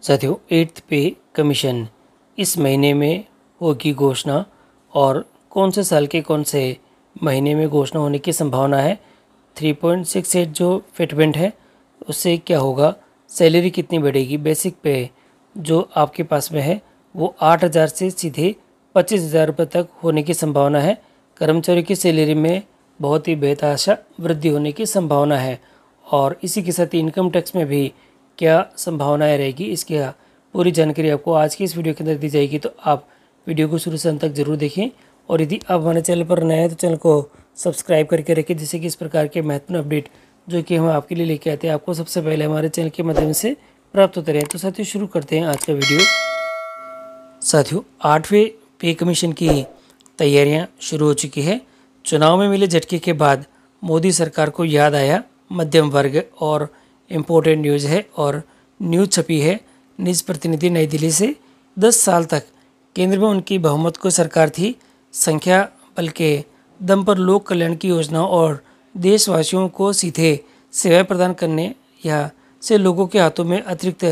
साथियों, 8th पे commission इस महीने में होगी घोषणा और कौन से साल के कौन से महीने में घोषणा होने की संभावना है। 3.68 जो फिटमेंट है उससे क्या होगा, सैलरी कितनी बढ़ेगी। बेसिक पे जो आपके पास में है वो 8,000 से सीधे 25,000 रुपये तक होने की संभावना है। कर्मचारी की सैलरी में बहुत ही बेतहाशा वृद्धि होने की संभावना है और इसी के साथ इनकम टैक्स में भी क्या संभावनाएं रहेगी, इसकी पूरी जानकारी आपको आज की इस वीडियो के अंदर दी जाएगी। तो आप वीडियो को शुरू से अंत तक जरूर देखें और यदि आप हमारे चैनल पर नए हैं तो चैनल को सब्सक्राइब करके रखें, जिससे कि इस प्रकार के महत्वपूर्ण अपडेट जो कि हम आपके लिए लेके आते हैं आपको सबसे पहले हमारे चैनल के माध्यम से प्राप्त होते रहें। तो साथियों, शुरू करते हैं आज का वीडियो। साथियों, 8वें पे कमीशन की तैयारियां शुरू हो चुकी है। चुनाव में मिले झटके के बाद मोदी सरकार को याद आया मध्यम वर्ग और इम्पोर्टेंट न्यूज़ है और न्यूज़ छपी है निज प्रतिनिधि नई दिल्ली से। 10 साल तक केंद्र में उनकी बहुमत को सरकार थी। संख्या बल के दम पर लोक कल्याण की योजनाओं और देशवासियों को सीधे सेवाएं प्रदान करने या से लोगों के हाथों में अतिरिक्त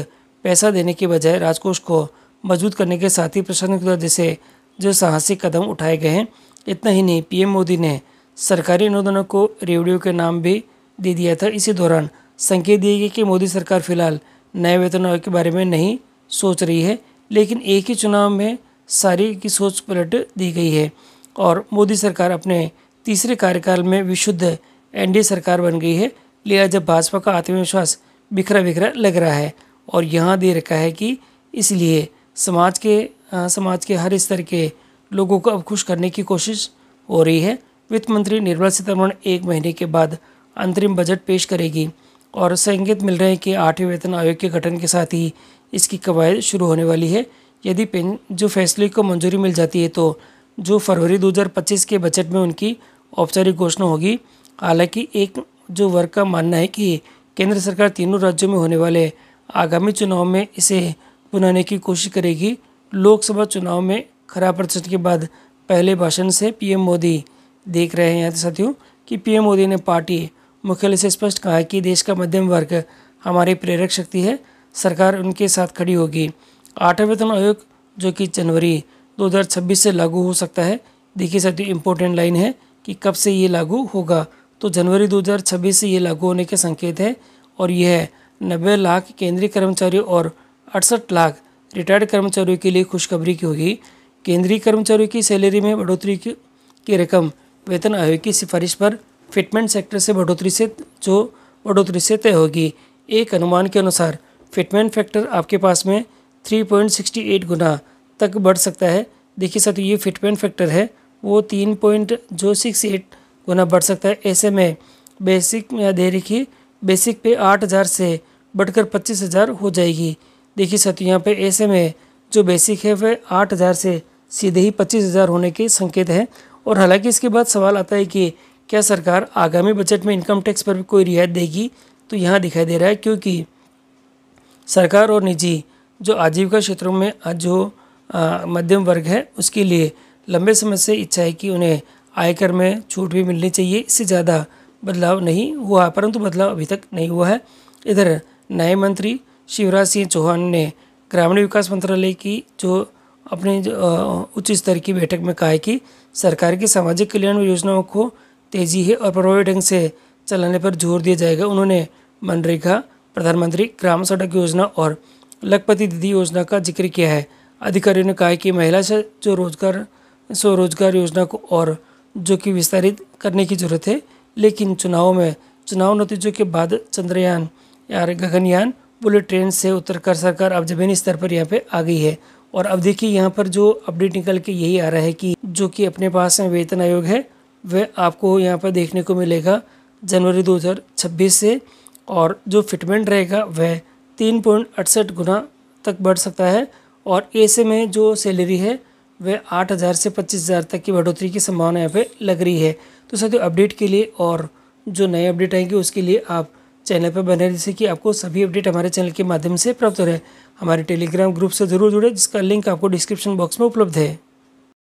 पैसा देने के बजाय राजकोष को मजबूत करने के साथ ही प्रशासन के द्वारा जैसे जो साहसिक कदम उठाए गए हैं। इतना ही नहीं, पीएम मोदी ने सरकारी अनुदानों को रेवड़ियों के नाम भी दे दिया था। इसी दौरान संकेत दिए गए कि मोदी सरकार फिलहाल नए वेतन आयोग के बारे में नहीं सोच रही है, लेकिन एक ही चुनाव में सारी की सोच पलट दी गई है और मोदी सरकार अपने तीसरे कार्यकाल में विशुद्ध एनडीए सरकार बन गई है। लिहाजा भाजपा का आत्मविश्वास बिखरा बिखरा लग रहा है और यहाँ दे रखा है कि इसलिए समाज के हर स्तर के लोगों को अब खुश करने की कोशिश हो रही है। वित्त मंत्री निर्मला सीतारमण 1 महीने के बाद अंतरिम बजट पेश करेगी और संकेत मिल रहे हैं कि 8वें वेतन आयोग के गठन के साथ ही इसकी कवायद शुरू होने वाली है। यदि जो फैसले को मंजूरी मिल जाती है तो जो फरवरी 2025 के बजट में उनकी औपचारिक घोषणा होगी। हालांकि एक जो वर्ग का मानना है कि केंद्र सरकार तीनों राज्यों में होने वाले आगामी चुनाव में इसे बनाने की कोशिश करेगी। लोकसभा चुनाव में खराब प्रदर्शन के बाद पहले भाषण से पीएम मोदी देख रहे हैं साथियों कि पीएम मोदी ने पार्टी मुख्यालय से स्पष्ट कहा है कि देश का मध्यम वर्ग हमारी प्रेरक शक्ति है, सरकार उनके साथ खड़ी होगी। 8वां वेतन आयोग जो कि जनवरी 2026 से लागू हो सकता है। देखिए साथियों, इम्पोर्टेंट लाइन है कि कब से ये लागू होगा, तो जनवरी 2026 से ये लागू होने के संकेत है और यह 90 लाख केंद्रीय कर्मचारियों और 68 लाख रिटायर्ड कर्मचारियों के लिए खुशखबरी की होगी। केंद्रीय कर्मचारियों की सैलरी में बढ़ोतरी की रकम वेतन आयोग की सिफारिश पर फिटमेंट सेक्टर से बढ़ोतरी से तय होगी। एक अनुमान के अनुसार फिटमेंट फैक्टर आपके पास में 3.68 गुना तक बढ़ सकता है। देखिए साथियों, ये फिटमेंट फैक्टर है वो 3.68 गुना बढ़ सकता है। ऐसे में बेसिक में दे रखिए, बेसिक पे 8,000 से बढ़कर 25,000 हो जाएगी। देखिए साथियों, यहाँ पे ऐसे में जो बेसिक है वह 8,000 से सीधे ही 25,000 होने के संकेत हैं। और हालांकि इसके बाद सवाल आता है कि क्या सरकार आगामी बजट में इनकम टैक्स पर भी कोई रियायत देगी, तो यहाँ दिखाई दे रहा है क्योंकि सरकार और निजी जो आजीविका क्षेत्रों में जो मध्यम वर्ग है उसके लिए लंबे समय से इच्छा है कि उन्हें आयकर में छूट भी मिलनी चाहिए। इससे ज़्यादा बदलाव नहीं हुआ, परंतु बदलाव अभी तक नहीं हुआ है। इधर नए मंत्री शिवराज सिंह चौहान ने ग्रामीण विकास मंत्रालय की जो अपने उच्च स्तर की बैठक में कहा है कि सरकार की सामाजिक कल्याण योजनाओं को तेजी है और प्रभावी ढंग से चलाने पर जोर दिया जाएगा। उन्होंने मनरेगा, प्रधानमंत्री ग्राम सड़क योजना और लखपति दीदी योजना का जिक्र किया है। अधिकारियों ने कहा है कि महिला से जो स्वरोजगार योजना को और जो कि विस्तारित करने की जरूरत है, लेकिन चुनाव नतीजों के बाद चंद्रयान या गगनयान बुलेट ट्रेन से उतरकर सरकार अब जमीनी स्तर पर यहाँ पे आ गई है। और अब देखिए यहाँ पर जो अपडेट निकल के यही आ रहा है कि जो कि अपने पास में वेतन आयोग है वह आपको यहाँ पर देखने को मिलेगा जनवरी 2026 से, और जो फिटमेंट रहेगा वह 3.68 गुना तक बढ़ सकता है। और ऐसे में जो सैलरी है वह 8,000 से 25,000 तक की बढ़ोतरी की संभावना यहाँ पे लग रही है। तो साथियों, अपडेट के लिए और जो नए अपडेट आएंगे उसके लिए आप चैनल पर बने, जैसे कि आपको सभी अपडेट हमारे चैनल के माध्यम से प्राप्त हो रहे हैं। हमारे टेलीग्राम ग्रुप से जरूर जुड़े, जिसका लिंक आपको डिस्क्रिप्शन बॉक्स में उपलब्ध है।